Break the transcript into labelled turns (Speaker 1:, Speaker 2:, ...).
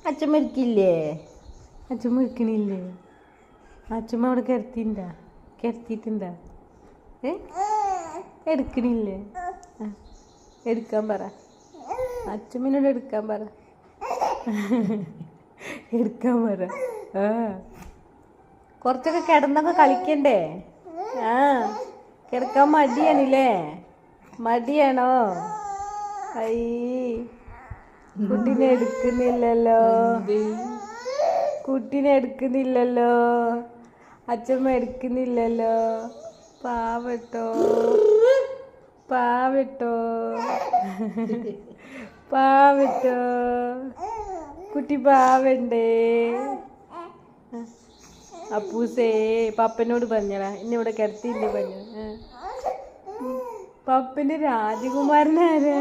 Speaker 1: അച്ഛമ്മ എടുക്കില്ലേ? അച്ഛമ്മ എടുക്കണില്ലേ? അച്ഛമ്മ അവിടെ കിടത്തിയിട്ടുണ്ടാ? എടുക്കണില്ലേ? എടുക്കാൻ പറ. അച്ഛമ്മനോട് എടുക്കാൻ പറ. എടുക്കാൻ പറ. ആ കുറച്ചൊക്കെ കിടന്നൊക്കെ കളിക്കണ്ടേ? ആ കിടക്കാൻ മടിയാണില്ലേ? മടിയാണോ? ഐ കുട്ടീനെ എടുക്കുന്നില്ലല്ലോ. കുട്ടീനെ എടുക്കുന്നില്ലല്ലോ. അച്ഛമ്മ എടുക്കുന്നില്ലല്ലോ. പാവട്ടോ പാവട്ടോ പാവട്ടോ കുട്ടി പാവണ്ടേ. അപ്പൂസേ പപ്പനോട് പറഞ്ഞടാ ഇന്നിവിടെ കിടത്തിയില്ലേ പറഞ്ഞു. പപ്പന്റെ രാജകുമാരനാരാ?